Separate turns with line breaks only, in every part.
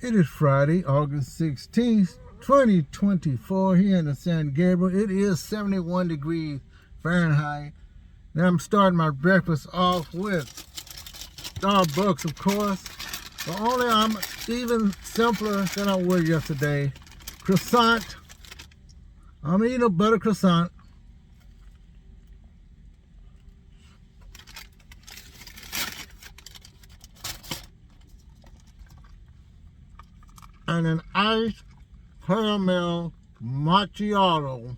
It is Friday, August 16th, 2024 here in the San Gabriel. It is 71 degrees Fahrenheit. Now I'm starting my breakfast off with Starbucks, of course. But only I'm even simpler than I was yesterday. Croissant. I'm eating a butter croissant. And an iced caramel macchiato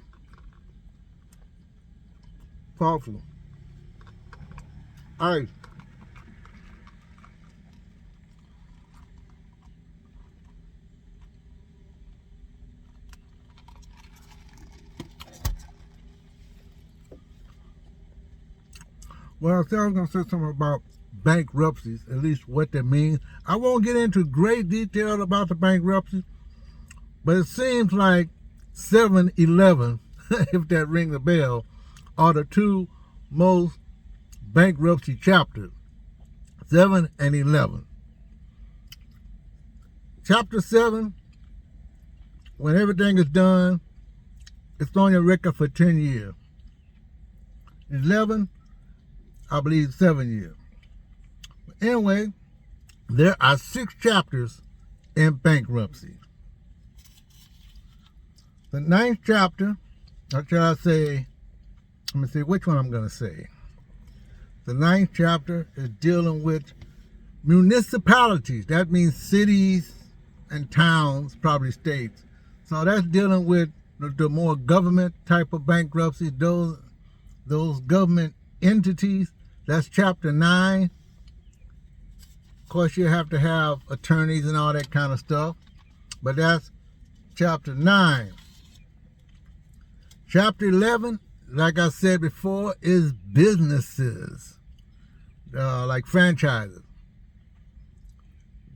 coffee. Ice. Well, I said I was going to say something about bankruptcies, at least what that means. I won't get into great detail about the bankruptcy, but it seems like 7-11, if that rings a bell, are the two most bankruptcy chapters, 7 and 11. Chapter 7, when everything is done, it's on your record for 10 years. 11, I believe 7 years. Anyway, there are 6 chapters in bankruptcy. The 9th chapter, or shall I say, let me see which one I'm going to say. The 9th chapter is dealing with municipalities. That means cities and towns, probably states. So that's dealing with the more government type of bankruptcy, those government entities. That's chapter 9. Of course, you have to have attorneys and all that kind of stuff. But that's chapter 9. Chapter 11, like I said before, is businesses, like franchises.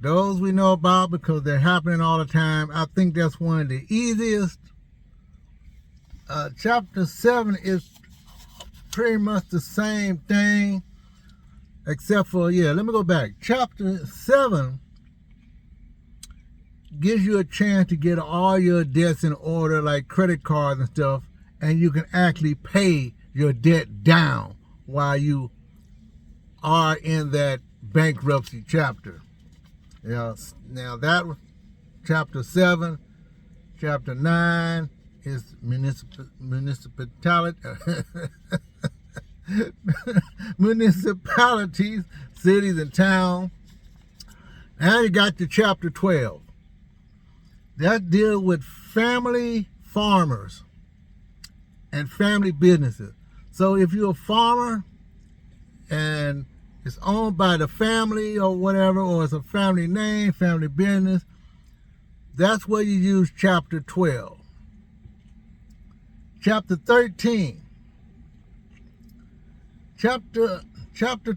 Those we know about because they're happening all the time. I think that's one of the easiest. Chapter 7 is pretty much the same thing, except for, let me go back. Chapter 7 gives you a chance to get all your debts in order, like credit cards and stuff, and you can actually pay your debt down while you are in that bankruptcy chapter. Now that was chapter 7. Chapter 9 is municipalities, cities, and towns. Now you got to chapter 12. That deals with family farmers and family businesses. So if you're a farmer and it's owned by the family or whatever, or it's a family name, family business, that's where you use chapter 12. Chapter 13. Chapter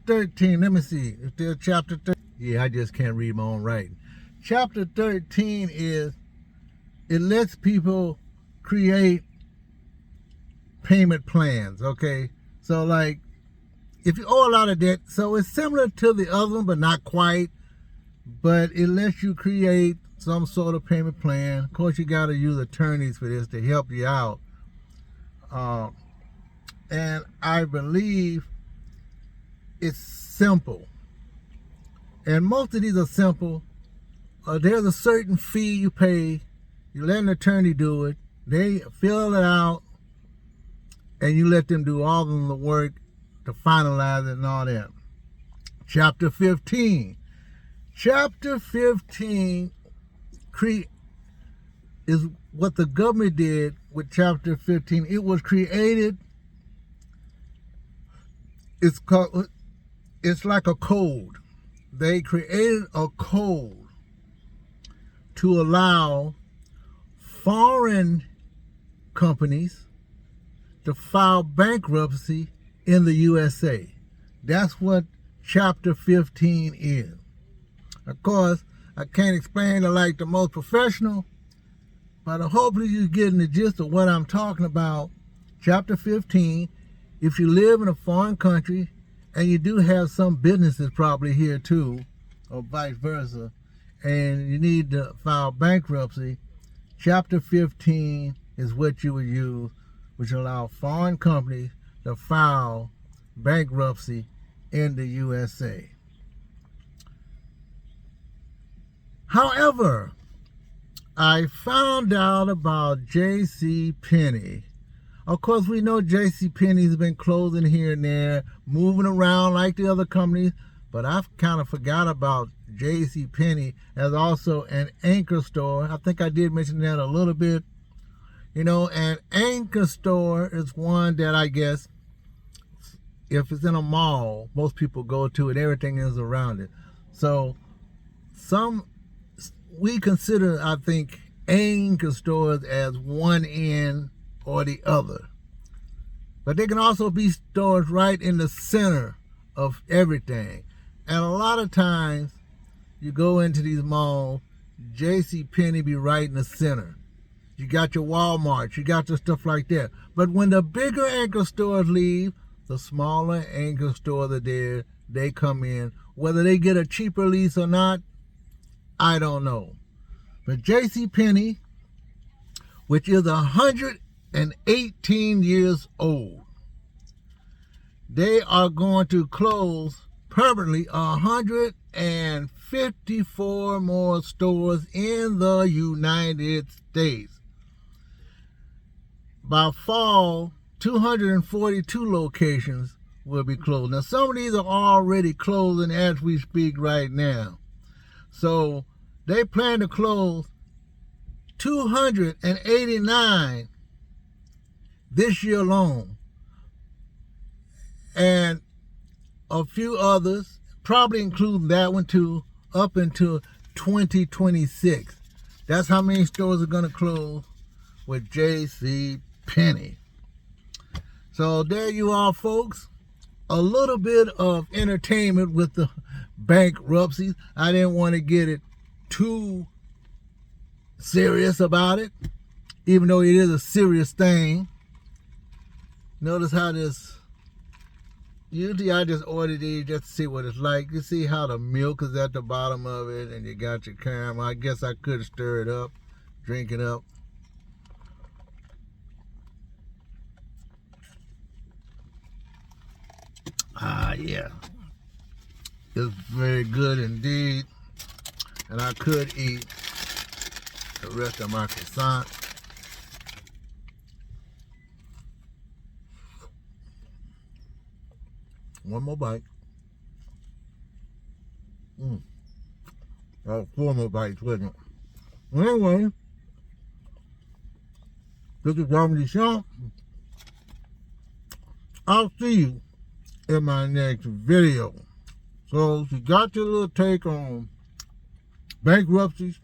13, let me see. Is there chapter 13? Yeah, I just can't read my own writing. Chapter 13 is, it lets people create payment plans, okay? So like, if you owe a lot of debt, so it's similar to the other one, but not quite. But it lets you create some sort of payment plan. Of course, you got to use attorneys for this to help you out. And I believe it's simple. And most of these are simple. There's a certain fee you pay. You let an attorney do it. They fill it out. And you let them do all of the work to finalize it and all that. Chapter 15. Chapter 15 is what the government did with chapter 15. It was created, it's like a code. They created a code to allow foreign companies to file bankruptcy in the USA. That's what chapter 15 is. Of course, I can't explain it like the most professional, but hopefully you're getting the gist of what I'm talking about. Chapter 15, if you live in a foreign country, and you do have some businesses probably here too, or vice versa, and you need to file bankruptcy, Chapter 15 is what you would use, which allow foreign companies to file bankruptcy in the USA. However, I found out about j.c.penny. Of course, we know j.c.penny's been closing here and there, moving around like the other companies, but I've kind of forgot about j.c.penny as also an anchor store. I think I did mention that a little bit. You know, an anchor store is one that I guess if it's in a mall, most people go to it, everything is around it. So we consider, I think, anchor stores as one end or the other. But they can also be stores right in the center of everything. And a lot of times you go into these malls, j.c.penny be right in the center. You got your Walmart, you got your stuff like that. But when the bigger anchor stores leave, the smaller anchor stores are there, they come in. Whether they get a cheaper lease or not, I don't know. But j.c.penny, which is 118 years old, they are going to close permanently 154 more stores in the United States. By fall, 242 locations will be closed. Now, some of these are already closing as we speak right now. So they plan to close 289 this year alone. And a few others, probably including that one too, up until 2026. That's how many stores are going to close with j.c.penny. So there you are, folks. A little bit of entertainment with the bankruptcies. I didn't want to get it too serious about it, even though it is a serious thing. Notice how this, usually I just order these just to see what it's like. You see how the milk is at the bottom of it, and you got your caramel. I guess I could stir it up, drink it up. Yeah, it's very good indeed, and I could eat the rest of my croissant. One more bite. Four more bites, wasn't it? Anyway, this is j.c.penny. I'll see you in my next video. So if you got your little take on bankruptcies,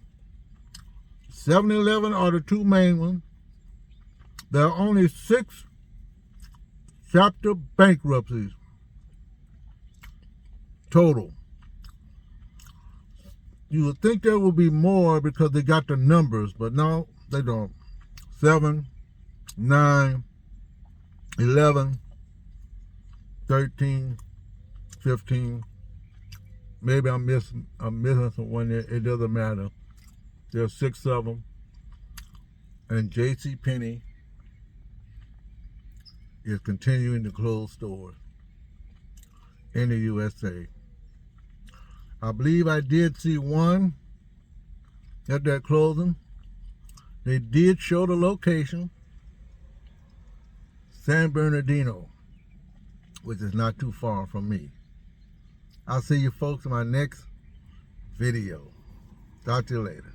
7-Eleven are the two main ones. There are only 6 chapter bankruptcies total. You would think there would be more because they got the numbers, but no, they don't. 7, 9, 11, 13, 15. Maybe I'm missing some one there. It doesn't matter. There's 6 of them. And j.c.penny is continuing to close stores in the USA. I believe I did see one at that closing. They did show the location, San Bernardino, which is not too far from me. I'll see you folks in my next video. Talk to you later.